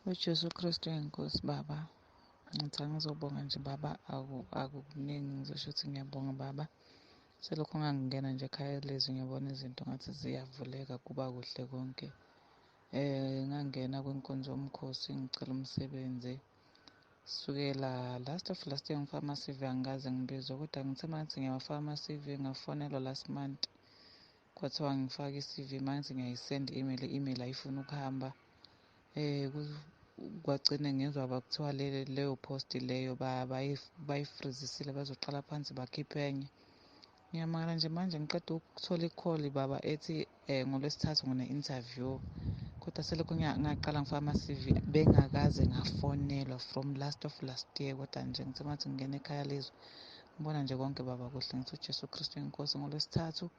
uJesu Kristu inkosi baba. Ngithanda ngizobonga nje baba, akukuningi ngizosho ukuthi ngiyabonga baba. Selokhu ngangingena nje ekhaya leZwi ngiyabona izinto ngathi ziyavuleka kuba kuhle konke. Ngangena kwenkonzo yomkhosi ngicela umsebenzi. Sukela last year ngifaka ama-CV angikaze ngibizwe, kodwa ngithe mangithi ngiyawafaka ama-CV ngafonelwa last month. Kwathiwa ngifake i-CV mangithi ngiyayisenda i-email ayifuni ukuhamba. Kwagcine ngezwa bakuthiwa leyo post leyo bayifrizisile bazoqala phansi bakhiphe enye. Ngiyamangala nje manje ngiqeda ukuthola i-call baba ethi ngoLwesithathu ngine-interview, kodwa selokhu ngaqala ngifaka ama-CV bengakaze ngafonelwa from last year. Kodwa nje ngithe mathi ngingena ekhaya leZwi ngibona nje konke baba kuhle, ngithi uJesu Kristu inkosi. ngoLwesithathu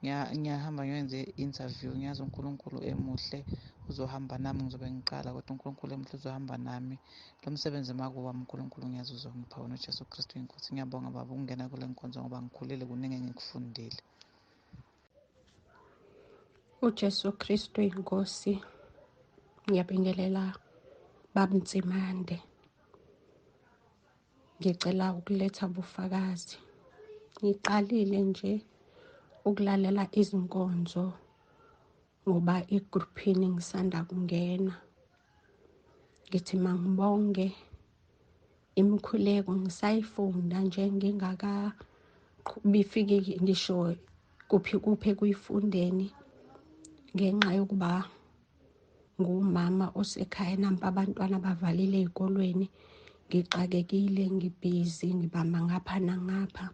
ngiyahamba ngiyoyenza i-interview, ngiyazi uNkulunkulu emuhle uzohamba nami, ngizobe ngiqala kodwa uNkulunkulu emuhle uzohamba nami. Lo msebenzi makuwami uNkulunkulu ngiyazi uzongipha wona. uJesu Kristu inkosi. Ngiyabonga baba ukungena kule nkonzo ngoba ngikhulile kuningi engikufundile. uJesu Kristu inkosi. Ngiyabingelela Baba Nsimande. Ngicela ukuletha ubufakazi. Ngiqalile nje ukulalela izinkonzo ngoba igruphini ngisanda kungena. Ngithi mangibonge imikhuleko ngisayifunda nje bifike ngisho kuphi ekuyifundeni ngenxa yokuba ngumama osekhaya, nampa abantwana bavalile ey'kolweni, ngixakekile, ngibhizi, ngibamba ngapha nangapha.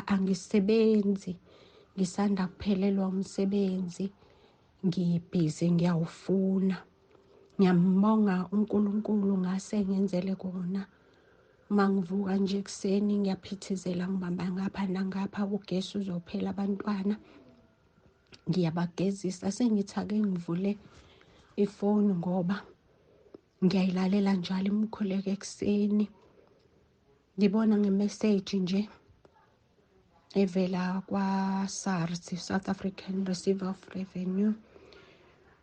Angisebenzi, ngisanda kuphelelwa umsebenzi, ngibhizi ngiyawufuna. Ngiyambonga uNkulunkulu ngase ngenzele kona. Uma ngivuka nje ekuseni ngiyaphithizela ngibamba ngapha nangapha, ugesi uzophela abantwana ngiyabagezisa. Sengithi ake ngivule ifoni ngoba ngiyayilalela njalo imikhuleko ekuseni. Ngibona ngemeseji nje evela kwa-SARS, South African Receiver of Revenue.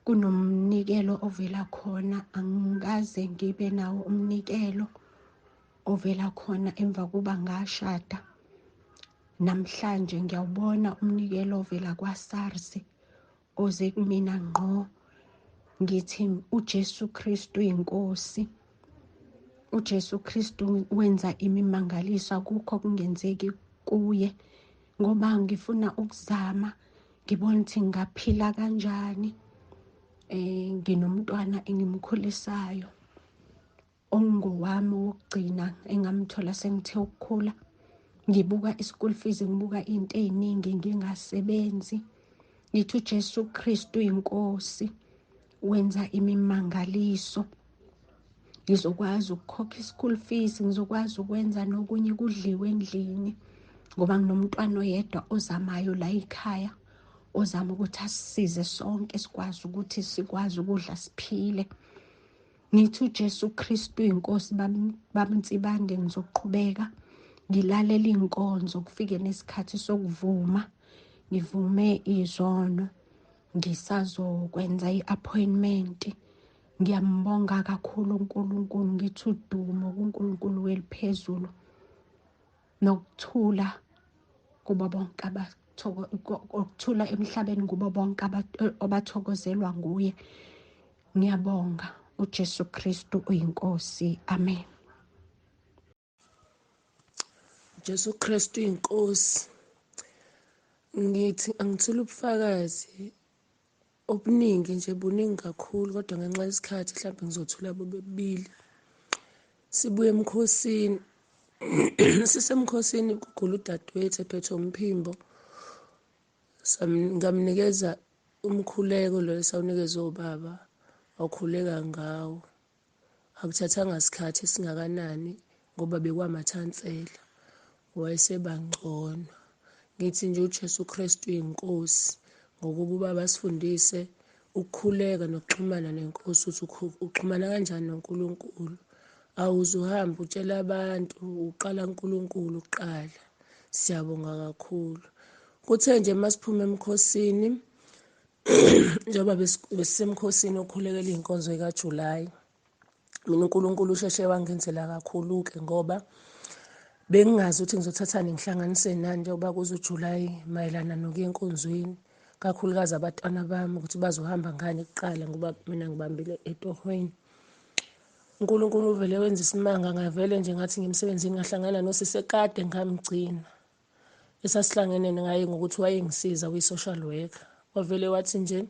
Kunomnikelo ovela khona, angikaze ngibe nawo umnikelo ovela khona emva kuba ngashada. Namhlanje ngiyawubona umnikelo ovela kwa-SARS oze kumina ngqo. Ngithi uJesu Kristu inkosi. uJesu Kristu wenza imimangaliso, akukho kungenzeki kuye. Ngoba ngifuna ukuzama ngibona ukuthi ngingaphila kanjani. Nginomntwana engimkhulisayo ongowami wokugcina engamthola sengithe ukukhula. Ngibuka i-school fees, ngibuka into ey'ningi ngingasebenzi. Ngithi uJesu Kristu inkosi wenza imimangaliso. Ngizokwazi ukukhokha i-school fees, ngizokwazi ukwenza nokunye kudliwe endlini ngoba nginomntwana oyedwa ozamayo la ekhaya, ozama ukuthi asisize sonke sikwazi ukuthi sikwazi ukudla siphile. Ngithi uJesu Kristu inkosi. Baba Nsibande, ngizoqhubeka ngilalela iy'nkonzo kufike nesikhathi sokuvuma. Ngivume izono ngisazokwenza i-appointment. Ngiyambonga kakhulu uNkulunkulu, ngithi udumo kuNkulunkulu weliphezulu nokuthula kubo bonke ukuthula emhlabeni kubo bonke abathokozelwa nguye. Ngiyabonga. uJesu Kristu uyinkosi. Amen. Jesu Kristu inkosi. Ngithi angithula ubufakazi obuningi nje, buningi kakhulu, kodwa ngenxa yesikhathi mhlawumbe ngizothula bubili. Sibuye emkhosini. Sisemkhosini kugula udadewethu ephethwe umphimbo. Ngamnikeza umkhuleko lo esawunikezwe ubaba, wakhuleka ngawo. Akuthathanga isikhathi esingakanani ngoba bekwamathansela, wayesebangcono. Ngithi nje uJesu Kristu inkosi, ngokuba ubaba asifundise ukukhuleka nokuxhumana nenkosi, ukuthi uxhumana kanjani noNkulunkulu. Awuzuhambe utshela abantu, uqala uNkulunkulu kuqala. Siyabonga kakhulu. Kuthe nje masiphuma emkhosini njengoba besisemkhosini okhulekela iy'nkonzo kaJulayi. Mina uNkulunkulu usheshe wangenzela kakhulu-ke ngoba bengingazi ukuthi ngizothathani ngihlanganise nani njengoba kuze uJulayi mayelana nokuya enkonzweni, kakhulukazi abatwana bami ukuthi bazohamba ngani kuqala ngoba mina ngibambile etohweni. uNkulunkulu uvele wenza isimanga, ngavele nje ngathi ngimsebenzini ngahlangana nosisekade ngamgcina esasihlangene ngaye ngokuthi wayengisiza kwi-social worker. Wavele wathi nje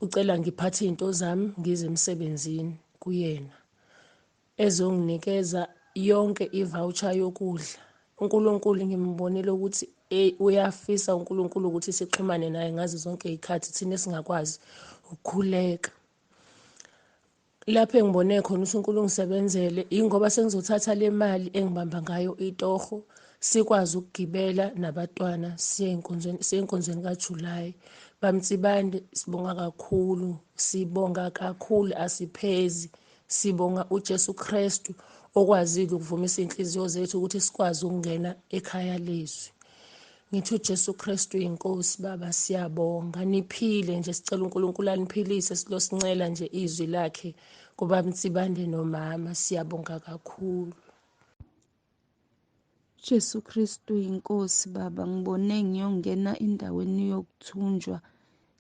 ucela ngiphathe iy'nto zami ngize emsebenzini kuyena ezonginikeza yonke i-voucher yokudla. uNkulunkulu ngimbonile ukuthi uyafisa uNkulunkulu ukuthi sixhumane naye ngazo zonke iy'khathi thina esingakwazi ukukhuleka. Lapho engibone khona ukuthi uNkulunkulu ngisebenzele ingoba sengizothatha le mali engibamba ngayo itoho sikwazi ukugibela nabatwana siye enkonzweni kaJulayi. Bamtsibande, sibonga kakhulu, sibonga kakhulu, asiphezi. Sibonga uJesu Kristu okwazile ukuvumisa iy'nhliziyo zethu ukuthi sikwazi ukungena ekhaya leZwi. Ngithi uJesu Kristu inkosi. Baba siyabonga, niphile nje, sicela uNkulunkulu aniphilise, silosincela nje izwi lakhe kuba Mtsibande nomama. Siyabonga kakhulu. Jesu Kristu inkosi. Baba ngibone ngiyongena endaweni yokuthunjwa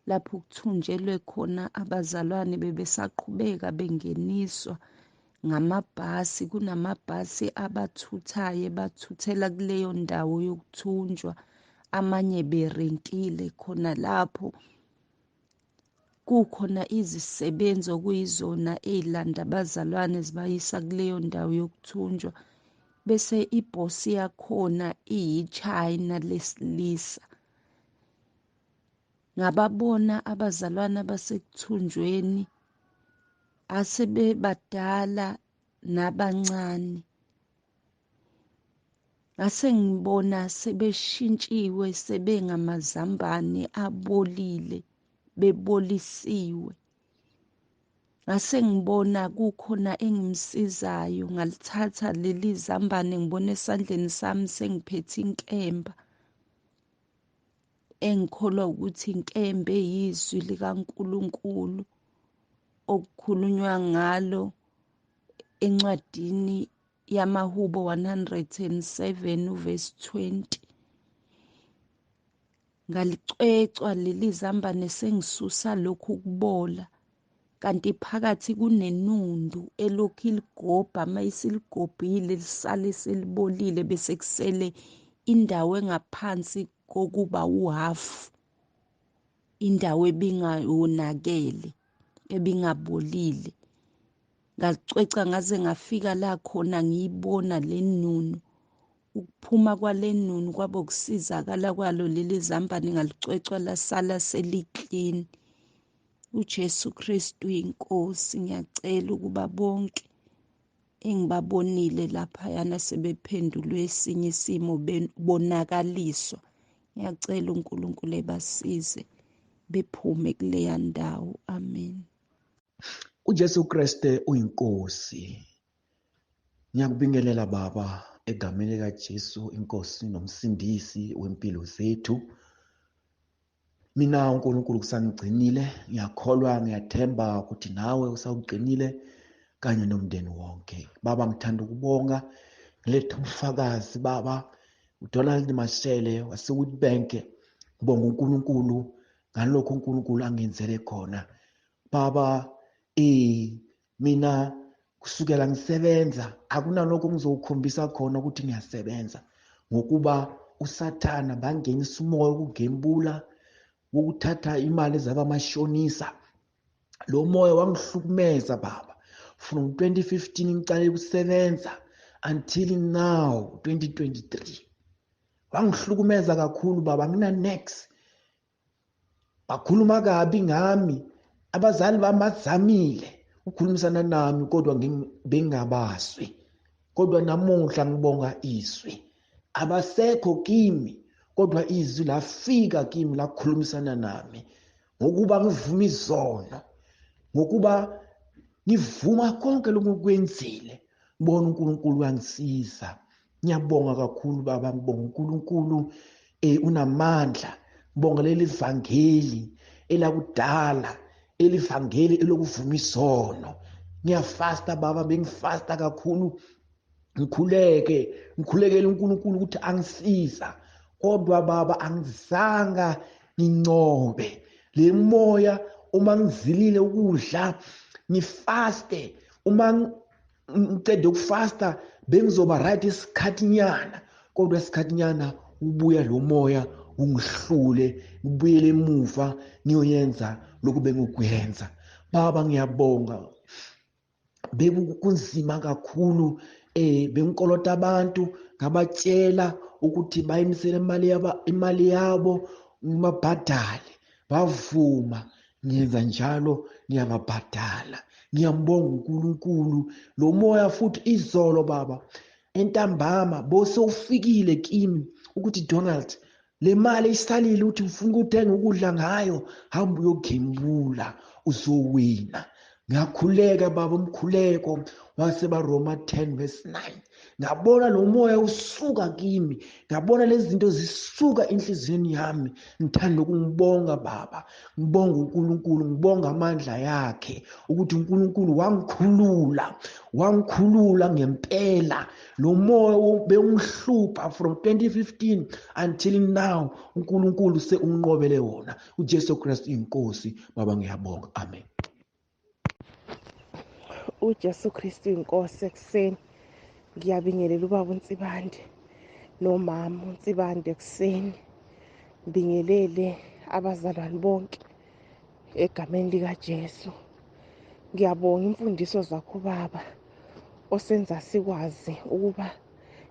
lapho kuthunjelwe khona abazalwane bebesaqhubeka bengeniswa ngamabhasi. Kunamabhasi abathuthayo bathuthela kuleyo ndawo yokuthunjwa, amanye berentile. Khona lapho kukhona izisebenzi okuyizona ey'landa abazalwane zibayisa kuleyo ndawo yokuthunjwa, bese ibhosi yakhona iyi-China lesilisa. Ngababona abazalwane abasekuthunjweni asebebadala nabancane. Ngase ngibona sebeshintshiwe sebengamazambane abolile, bebolisiwe. Ngase ngibona kukhona engimsizayo, ngalithatha leli zambane ngibona esandleni sami sengiphethe inkemba engikholwa ukuthi inkembe yizwi likaNkulunkulu okukhulunywa ngalo encwadini yamaHubo 107 uvesi 20. Ngalicwecwa leli zambane sengisusa lokhu kubola, kanti phakathi kunenundu elokhu iligobha, mayiseligobhile lisale selibolile bese kusele indawo engaphansi kokuba uhafu, indawo ebingayonakele, ebingabolile. Ngalicweca ngaze ngafika la khona ngiyibona le nunu. Ukuphuma kwale nunu kwabo ukusizakala kwalo leli zambane ngalicwecwa lasala seliklini. uJesu Kristu inkosi. Ngiyacela ukuba bonke engibabonile laphayana sebephendulwe esinye isimo bonakaliswa, ngiyacela uNkulunkulu ebasize bephume kuleya ndawo. Amen. uJesu Kristu uyinkosi. Ngiyakubingelela Baba egameni likaJesu, inkosi nomsindisi wempilo zethu. Mina uNkulunkulu kusangigcinile, ngiyakholwa ngiyathemba ukuthi nawe usawugcinile kanye nomndeni wonke. Baba ngithanda ukubonga ngilethe ubufakazi Baba uDonald Mashele waseWitbank. Ngibonga uNkulunkulu ngalokho uNkulunkulu angenzele khona. Baba mina kusukela ngisebenza akunalokho ngizokukhombisa khona ukuthi ngiyasebenza, ngokuba uSathana bangenisa umoya wokugembula, ukuthatha imali zabamashonisa. Lo moya wangihlukumeza Baba from 2015 ngicale ukusebenza until now 2023. Wangihlukumeza kakhulu Baba, ngina next. Bakhuluma kabi ngami, abazali bamazamile ukukhulumisana nami kodwa bengabaswi. Kodwa namuhla ngibonga izwi. Abasekho kimi kodwa izwi lafika kimi lakhulumisana nami, ngokuba ngivuma izono, ngokuba ngivuma konke lokhu kwenzile. Ngibona uNkulunkulu wangisiza. Ngiyabonga kakhulu Baba, ngibonga uNkulunkulu unamandla. Ngibonga leli vangeli elakudala, elivangeli elokuvuma isono. Ngiyafasta baba, bengifasta kakhulu, ngikhulekele uNkulunkulu ukuthi angisiza, kodwa baba angizanga ngincobe le moya. Uma ngizilile ukudla ngifaste, uma ngicede ukufasta bengizoba right isikhathinyana, kodwa isikhathinyana ubuya lo moya ungihlule, ngibuyele emuva ngiyoyenza lokhu bengikuyenza. Baba ngiyabonga, bekunzima kakhulu, bengikolota abantu ngabatshela ukuthi bayimisele imali yabo ngibabhadale, bavuma. Ngiyenza njalo, ngiyababhadala. Ngiyambonga uNkulunkulu. Lo moya futhi izolo baba entambama bosewufikile kimi ukuthi Donald, le mali isalile ukuthi ufuna ukuthenga ukudla ngayo, hamba uyogembula uzowina. Ngakhuleka baba, umkhuleko wasebaRoma 10:9. Ngabona lo moya usuka kimi, ngabona lezi zinto zisuka enhliziyweni yami. Ngithanda ukungibonga baba, ngibonga uNkulunkulu, ngibonga amandla yakhe ukuthi uNkulunkulu wangikhulula ngempela. Lo moya bewungihlupha from 2015 until now, uNkulunkulu seunqobele wona. uJesu Kristu inkosi. Baba ngiyabonga, amen. uJesu Kristu inkosi. Ekuseni ngiyabingelela ubaba uNsibande nomama uNsibande. Ekuseni ngibingelele abazalwane bonke egameni likaJesu. Ngiyabonga imfundiso zakho baba, osenza sikwazi ukuba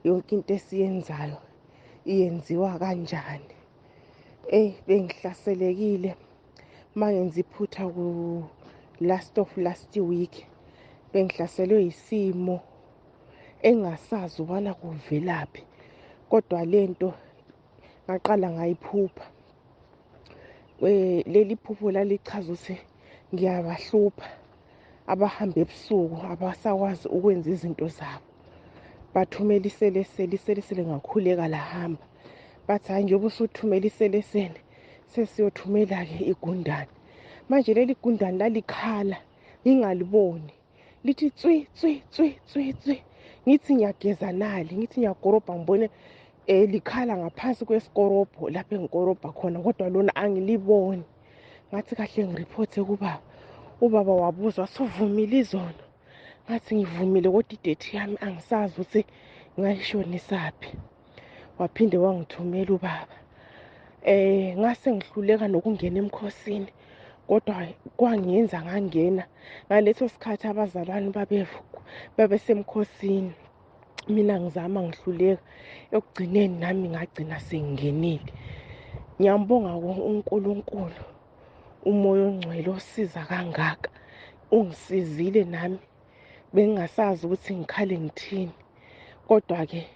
yonke into esiyenzayo iyenziwa kanjani. Bengihlaselekile mangenza iphutha ku last week. Bengihlaselwe isimo engasazi ubana kuvelaphi, kodwa lento ngaqala ngayiphupha. Leli phupho lalichaza ukuthi ngiyabahlupha abahamba ebusuku, abasakwazi ukwenza izinto zabo. Bathumela iselesele ngakhuleka lahamba. Bathi hayi, njengoba usuthumela iselesele sesiyothumela-ke igundane. Manje leli gundane lalikhala ngingaliboni, lithi tswi tswi tswi tswi tswi. Ngithi ngiyageza nali, ngithi ngiyakorobha, ngibone likhala ngaphansi kwesikorobho lapho engikorobha khona, kodwa lona angiliboni. Ngathi kahle ngiriphothe kubaba. Ubaba wabuza, suvumile izono? Ngathi ngivumile, kodwa idethi yami angisazi ukuthi ngayishonisaphi. Waphinde wangithumela ubaba. Ngase ngihluleka nokungena emkhosini, kodwa kwangenza ngangena. Ngaleso sikhathi abazalwane babesemkhosini, mina ngizama ngihluleka. Ekugcineni nami ngagcina sengingenile. Ngiyambonga uNkulunkulu, umoya ongcwele osiza kangaka. Ungisizile nami, bengingasazi ukuthi ngikhale ngithini, kodwa-ke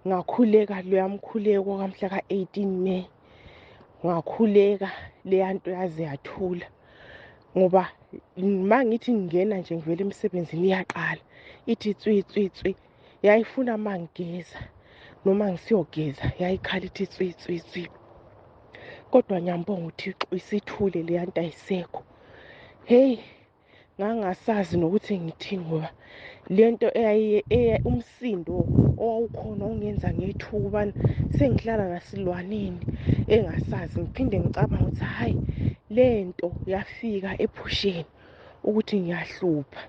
ngakhuleka leya mkhuleko kamhla ka-18 May. Ngakhuleka leya nto yaze yathula, ngoba ma ngithi ngingena nje ngivela emsebenzini iyaqala ithi tswi tswi tswi. Yayifuna ma ngigeza noma ngisiyogeza yayikhala ithi tswi tswi tswi, kodwa ngiyambonga uThixo isithule leya nto ayisekho. Ngangasazi nokuthi ngithini, ngoba lento umsindo owawukhona ungenza ngethuka ubana sengihlala nasilwaneni engasazi. Ngiphinde ngicabanga ukuthi hayi, lento yafika ephusheni ukuthi ngiyahlupha.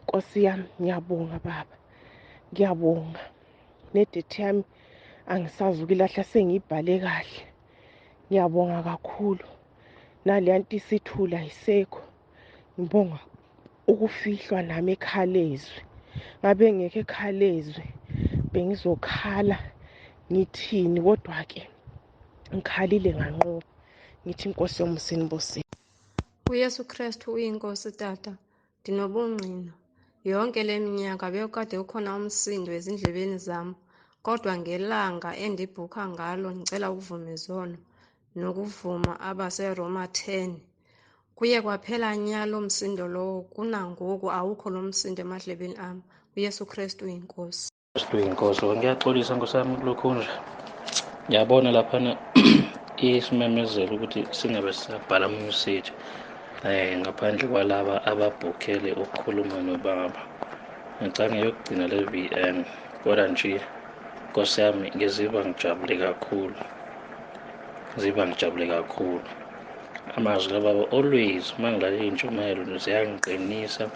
Nkosi yami ngiyabonga baba, ngiyabonga. Nedethi yami angisazi ukulahla, sengiyibhale kahle. Ngiyabonga kakhulu. Naleya nto isithula ayisekho. Ngibonga ukufihlwa nami ekhaya leZwi. Ngabe ngekho ekhaya leZwi bengizokhala ngithini, kodwa-ke ngikhalile nganqoba. Ngithi inkosi yomusa inibusise. uYesu Kristu uyinkosi Tata, ndinobungqina. Yonke le minyaka bekade ukhona umsindo ezindlebeni zam, kodwa ngelanga endibhukha ngalo ndicela ukuvuma izono nokuvuma abaseRoma 10, kuye kwaphela nya lo msindo lowo. Kunangoku awukho lo msindo emadlebeni am. uYesu Kristu uyinkosi. Kristu inkosi. Ngiyaxolisa Nkosi yami kulokhunja. Ngiyabona laphana isimemezelo ukuthi singabe sisabhala ama-message ngaphandle kwalaba ababhukhele ukukhuluma nobaba. Ngicabanga ngiyokugcina le VN kodwa nje Nkosi yami ngiziva ngijabule kakhulu. Amazwi kababa always uma ngilalela iy'ntshumayelo ziyangiqinisa.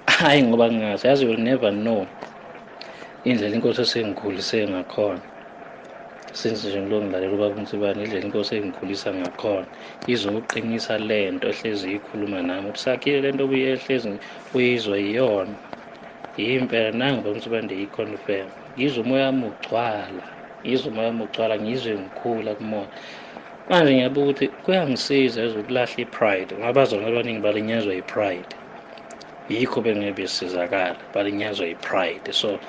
Hhayi ngoba ngingazi, yazi you will never know indlela inkosi esengikhulise ngakhona. Since nje ngilokhu ngilalela ubaba uNsibane, indlela inkosi engikhulisa ngakhona izokuqinisa le nto ehlezi ikhuluma nami ukuthi Sakhile, le nto obuyehlezi uyizwa yiyona impela. Nangu ubaba uNsibane yi-confirm. Ngizwe umoya wami ugcwala, ngizwe ngikhula kumoya. Manje ngiyabuka ukuthi kuyangisiza ukulahla i-pride ngoba abazalwane abaningi balinyazwa i-pride. Yikho bengeke besizakala, balinyazwa i-pride. So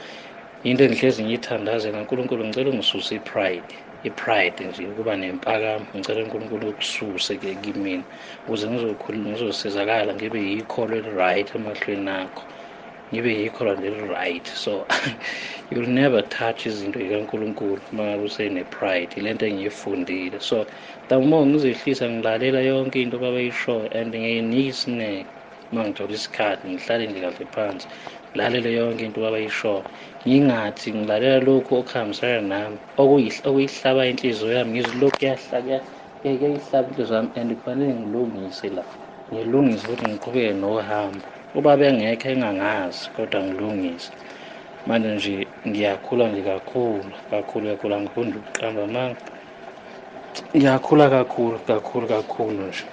into engihlezi ngiyithandaze kaNkulunkulu, ngicela ungisuse i-pride nje, ukuba nempakamo. Ngicela uNkulunkulu ukususe kimina ukuze ngizosizakala, ngibe yikholo eli-right emahlweni akho, ngibe yikholo nje eli-right. So you'll never touch izinto zikaNkulunkulu uma ngabe usene-pride. Le nto engiyifundile. So the more ngizehlisa ngilalela yonke into babayishoyo and ngiyinika isineke. Uma ngithola isikhathi ngihlale nje kahle phansi ngilalele yonke into babayishoyo, ngingathi ngilalela lokhu okuhambisana nami okuyihlaba inhliziyo yami, ngizwe lokhu kuyayihlaba inhliziyo yami and kufanele ngilungise ukuthi ngiqhubeke nohambo. Ubaba engekho engangazi kodwa ngilungise. Manje nje ngiyakhula nje kakhulu, angifunda ukuqamba manga. Ngiyakhula kakhulu nje.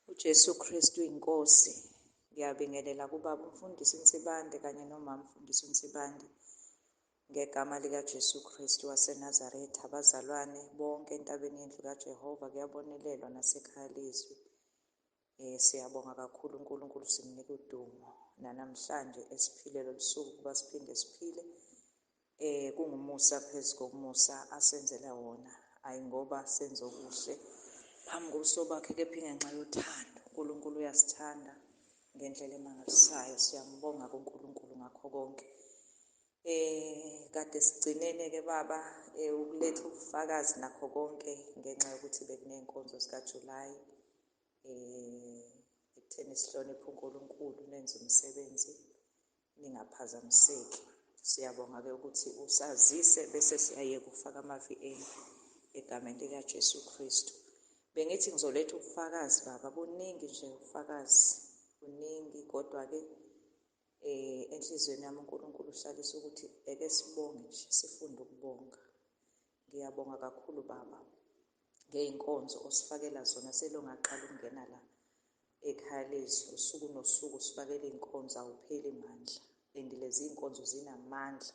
uJesu Kristu inkosi. Ngiyabingelela kubaba umfundisi uNsibande kanye nomama umfundisi uNsibande ngegama likaJesu Kristu waseNazaretha. Abazalwane bonke entabeni yendlu kaJehova kuyabonelelwa nasekhaya leZwi. Siyabonga kakhulu uNkulunkulu, simnika udumo nanamhlanje esiphile lolu suku kuba siphinde siphile. Kungumusa phezu kokumusa asenzela wona, ayi ngoba senze okuhle phambi kobuso bakhe, kepha ingenxa yothando. uNkulunkulu uyasithanda ngendlela emangalisayo. Siyambonga kuNkulunkulu ngakho konke. Kade sigcinene-ke baba ukuletha ubufakazi nakho konke ngenxa yokuthi bekuney'nkonzo zikaJulayi, ekutheni sihloniphe uNkulunkulu, nenze umsebenzi ningaphazamiseki. Siyabonga-ke ukuthi usazise bese siyayeka ukufaka ama-VN egameni likaJesu Kristu. Bengithi ngizoletha ubufakazi baba, buningi nje ubufakazi, buningi, kodwa-ke enhliziyweni yami uNkulunkulu uhlalisa ukuthi eke sibonge nje, sifunde ukubonga. Ngiyabonga kakhulu baba ngey'nkonzo osifakela zona selongaqala ukungena la ekhaya leZwi. Usuku nosuku usifakela iy'nkonzo, awupheli mandla, and lezi iy'nkonzo zinamandla.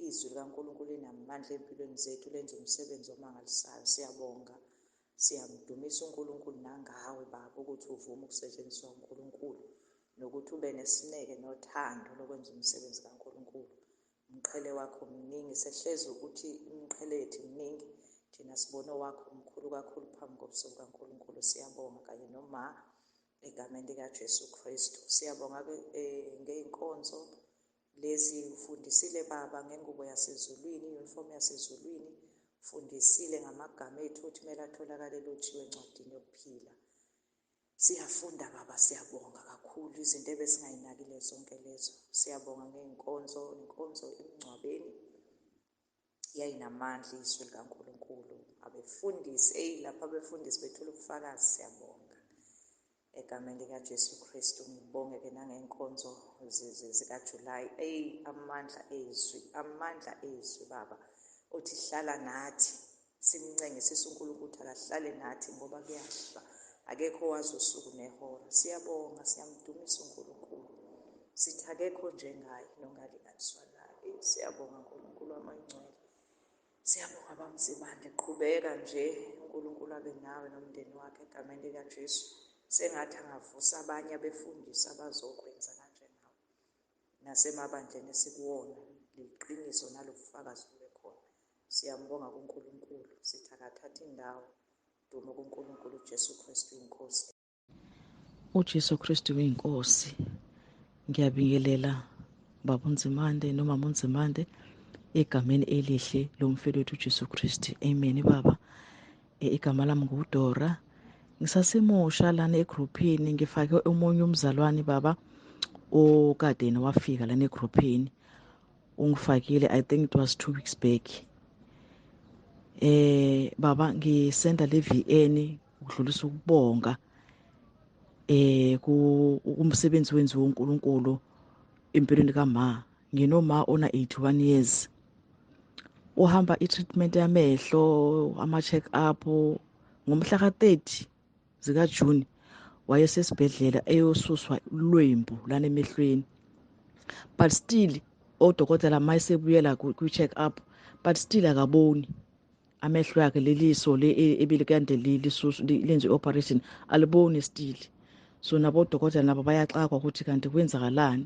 Izwi likaNkulunkulu linamandla empilweni zethu, lenza umsebenzi omangalisayo. Siyabonga, siyamdumisa uNkulunkulu nangawe baba ukuthi uvume ukusetshenziswa uNkulunkulu nokuthi ube nesineke nothando lokwenza umsebenzi kaNkulunkulu. Umqhele wakho mningi, sehlezi ukuthi umqhele yethu mningi, thina sibone wakho mkhulu kakhulu phambi kobuso bukaNkulunkulu. Siyabonga kanye noma egameni likaJesu Kristu. Siyabonga-ke ngey'nkonzo lezi, ufundisile baba ngengubo yasezulwini, i-uniform yasezulwini, ufundisile ngamagama ethu ukuthi kumele atholakale elotshiwe encwadini yokuphila. Siyafunda baba, siyabonga kakhulu, izinto ebesingayinakile zonke lezo. Siyabonga ngey'nkonzo, inkonzo emngcwabeni yayinamandla, izwi likaNkulunkulu. Abefundisi lapha abefundisi bethola ubufakazi. Siyabonga egameni likaJesu Kristu. Ngibonge-ke nangey'nkonzo zikaJulayi, amandla ezwi baba, uthi hlala nathi, simncengisise uNkulunkulu ukuthi akahlale nathi ngoba kuyahla, akekho wazi usuku nehora. Siyabonga, siyamdumisa uNkulunkulu, sithi akekho njengaye nongalinganiswa naye. Siyabonga uNkulunkulu wamangcwele. Siyabonga bamzibande, qhubeka nje uNkulunkulu abe nawe nomndeni wakhe egameni likaJesu. Sengathi angavusa abanye abefundisi abazokwenza kanjengawe nasemabandleni esikuwona, liqiniso nalobufakazi bube khona. Siyambonga kuNkulunkulu, sithi akathathe indawo. Dumo kuNkulunkulu uJesu Kristu inkosi. uJesu Kristu uyinkosi. Ngiyabingelela baba uNzimande nomama uNzimande egameni elihle lomfelo wethu uJesu Kristu. Amen baba. igama lami nguDora. Ngisasemusha lana egroupini ngifake umunye umzalwane baba okade wafika lana egroupini. Ungifakile, I think it was 2 weeks back. Baba ngisenda le VN ukudlulisa ukubonga kumsebenzi wenziwe uNkulunkulu empilweni kama. Nginoma ona 81 years. Uhamba i-treatment yamehlo, ama-check up ngomhla ka-30 zikaJuni wayesesibhedlela eyosuswa ulwembu lana emehlweni. But still odokotela mayesebuyela kwi-check up but still akaboni amehlo yakhe leliso ebelikade lenziwe operation aliboni still. So nabo odokotela nabo bayaxakwa ukuthi kanti kwenzakalani.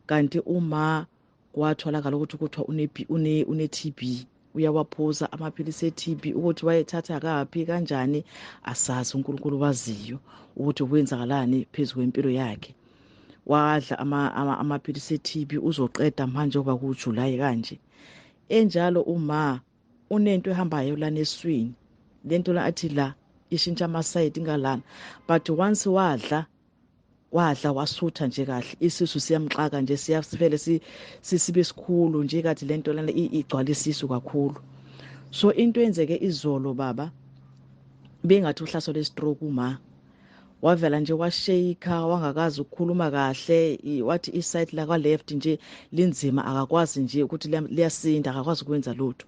Kanti uma kwatholakala ukuthi kuthiwa une-TB uyawaphuza amaphilisi e-TB ukuthi wayethatha kaphi kanjani asazi uNkulunkulu waziyo ukuthi kwenzakalani phezu kwempilo yakhe. Wadla amaphilisi e-TB uzoqeda manje oba kuJulayi kanje. Enjalo uma unento ehambayo lana eswini lento la athi la ishintsha amasayidi ngalana, but once wadla wasutha nje kahle isisu siyamxaka nje siyasivele sibe sikhulu nje kathi lento lana igcwala isisu kakhulu. So into enzeke izolo baba bengathi uhlaso le-stroke uma wavela nje washake wangakazi ukukhuluma kahle, wathi iside la kwa left nje linzima akakwazi nje ukuthi liyasinda akakwazi ukwenza lutho.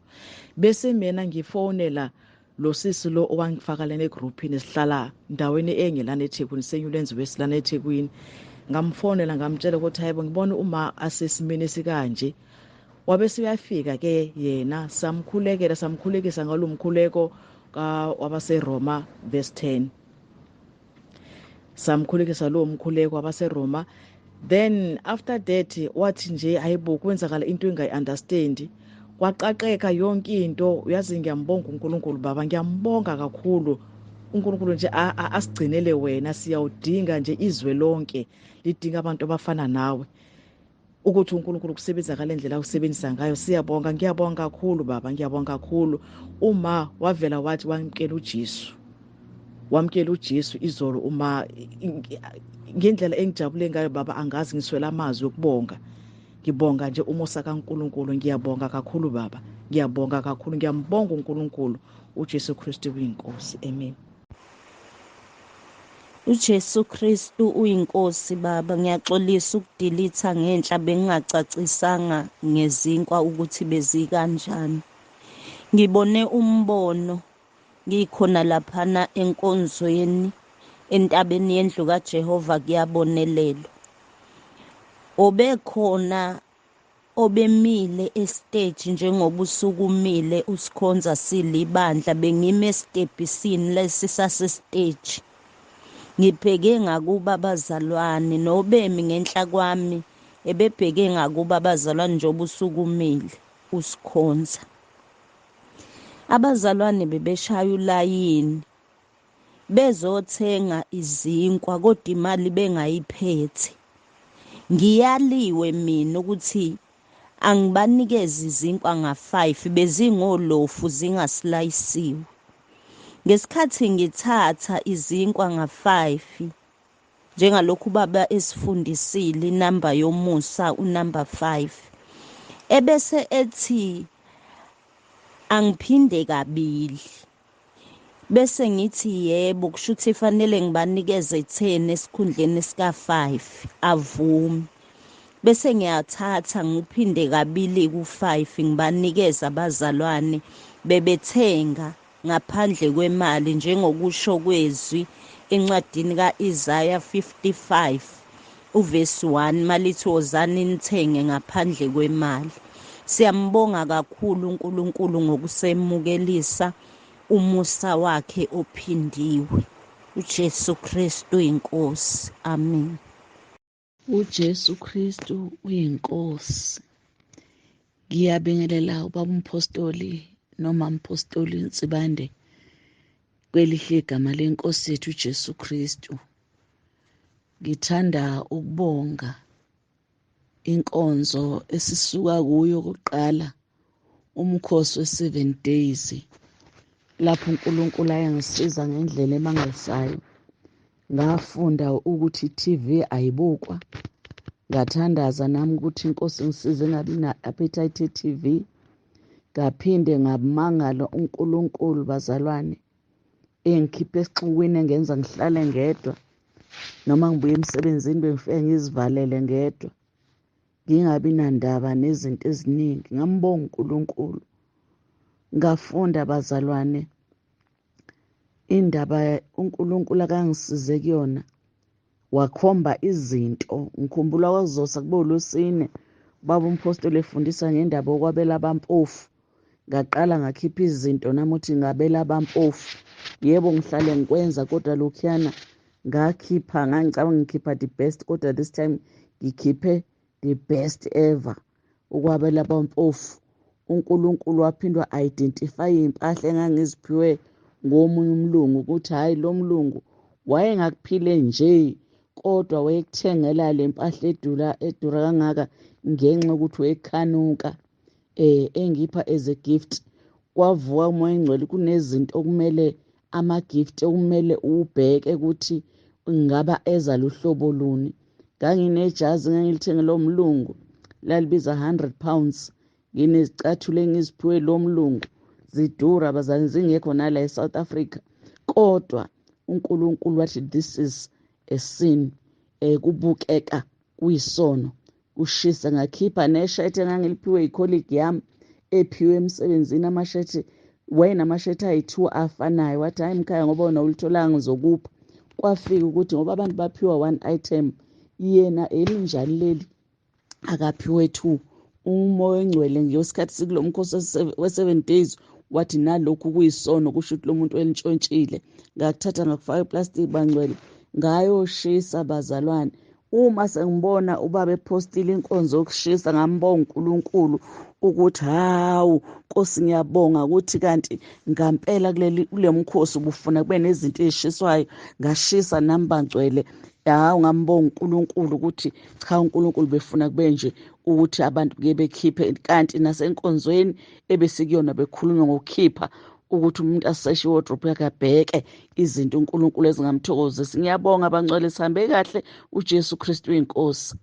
Bese mina ngifonela lo sisi lo owangifaka lana egroupini sihlala ndaweni engelana eThekwini senyulenzi west lana eThekwini. Ngamfonela ngamtshela ukuthi hayibo ngibona uma asesimene sikanje. Wabese uyafika ke yena samkhulekisa ngalo mkhuleko wabase Roma verse 10. Samkhulekisa lo mkhuleko wabase Roma. Then after that wathi nje hayibo kwenzakala into engayi-understand. Kwaqaqeka yonke into. Uyazi ngiyambonga uNkulunkulu baba, ngiyambonga kakhulu uNkulunkulu nje asigcinele wena. Siyawudinga nje izwe lonke lidinga abantu abafana nawe ukuthi uNkulunkulu kusebenza ngalendlela usebenzisa ngayo. Siyabonga, ngiyabonga kakhulu baba, ngiyabonga kakhulu. Uma wavela wathi wamkela uJesu izolo uma ngendlela engijabule ngayo baba angazi ngiswela amazwi okubonga. Ngibonga nje umusa kaNkulunkulu, ngiyabonga kakhulu baba, ngiyabonga kakhulu, ngiyambonga uNkulunkulu uJesu Kristu uyinkosi. Amen. uJesu Kristu uyinkosi baba. Ngiyaxolisa ukudilitha ngenhla bengingacacisanga ngezinkwa ukuthi bezikanjani. Ngibone umbono ngikhona laphana enkonzweni entabeni yendlu kaJehova kuyabonelelwa. Obekhona obemile estage njengoba usukumile usikhonza silibandla. Bengime esitebhisini lesi sasestage ngibheke ngakuba abazalwane nobemi ngenhla kwami ebebheke ngakuba abazalwane njengoba usukumile usikhonza. Abazalwane bebeshaya ulayini bezothenga izinkwa kodwa imali bengayiphethe. Ngiyaliwe mina ukuthi angibanikeze izinkwa nga5 bezingolofu zingasilayisiwe. Ngesikhathi ngithatha izinkwa nga5 njengalokhu baba esifundisile inamba yomusa unamba 5 ebese ethi angiphinde kabili. Bese ngithi yebo kusho ukuthi ifanele ngibanikeze 10 esikhundleni sika5 avumi. Bese ngiyathatha ngiphinde kabili ku5 ngibanikeza abazalwane bebethenga ngaphandle kwemali njengokusho kwezwi encwadini kaIsaya 55 uvesi 1 malithi wozani nithenge ngaphandle kwemali. Siyambonga kakhulu uNkulunkulu ngokusemukelisa umusa wakhe ophindiwe. uJesu Kristu inkosi. Amen. uJesu Kristu uyinkosi. Ngiyabingelela ubaba umpostoli noma umpostoli Nsibande kwelihle igama lenkosi yethu uJesu Kristu. Ngithanda ukubonga inkonzo esisuka kuyo kuqala umkhosi we7 days lapho uNkulunkulu ayangisiza ngendlela emangalisayo. Ngafunda ukuthi i-TV ayibukwa, ngathandaza nami ukuthi inkosi ngisize ngabi na-appetite ye-TV. Ngaphinde ngamangala uNkulunkulu bazalwane engikhiphe esixukwini engenza ngihlale ngedwa, noma ngibuye emsebenzini bengifike ngizivalele ngedwa, ngingabi nandaba nezinto eziningi. Ngambonga uNkulunkulu. Ngafunda bazalwane indaba uNkulunkulu akangisize kuyona, wakhomba izinto. Ngikhumbula kwakuzosa kube uLwesine baba umpostoli efundisa ngendaba yokwabela abampofu. Ngaqala ngakhipha izinto nami ukuthi ngabela abampofu. Yebo ngihlale ngikwenza kodwa lokhuyana ngakhipha, ngangicabanga ngikhipha the best kodwa this time ngikhiphe the best ever ukwabela abampofu. uNkulunkulu waphindwa identify iy'mpahla engangiziphiwe ngomunye umlungu ukuthi hhayi lo mlungu wayengakuphile nje kodwa wayekuthengela le mpahla edura kangaka ngenxa yokuthi wayekhanuka engipha as a gift. Kwavuka umoya engcwele kunezinto okumele ama-gift okumele ubheke ukuthi ngaba eza luhlobo luni. Nganginejazi ngangilithengele umlungu lalibiza 100 pounds. Nginezicathulo engiziphiwe lo mlungu zidura bazane zingekho nala eSouth Africa, kodwa uNkulunkulu wathi this is a sin, kubukeka kuyisono, kushisa. Ngakhipha neshirt engangiliphiwe icolleague yami ephiwe emsebenzini, amashirt wayenamashirt ayi-2 afanayo. Wathi hayi Mkhaya, ngoba wena ulitholanga ngizokupha. Kwafika ukuthi ngoba abantu baphiwa one item, yena elinjani leli akaphiwe 2. Umoya engcwele ngesikhathi sikulo mkhosi we-7 days wathi nalokhu kuyisono, kusho ukuthi lo muntu elintshontshile. Ngakuthatha ngakufaka iplastic bangcwele ngayoshisa bazalwane. Uma sengibona ubaba ephostile inkonzo yokushisa ngambonga uNkulunkulu ukuthi hawu Nkosi ngiyabonga ukuthi kanti ngampela kule mkhosi ubufuna kube nezinto ezishiswayo. Ngashisa nami bangcwele. Hawu ngambonga uNkulunkulu ukuthi cha uNkulunkulu befuna kube nje ukuthi abantu ke bekhiphe, kanti nasenkonzweni ebesikuyona bekhulunywa ngokukhipha ukuthi umuntu aseshe iwardrobe yakhe abheke izinto uNkulunkulu ezingamthokozisi. Ngiyabonga bangcwele, sihambe kahle. uJesu Kristu uyinkosi.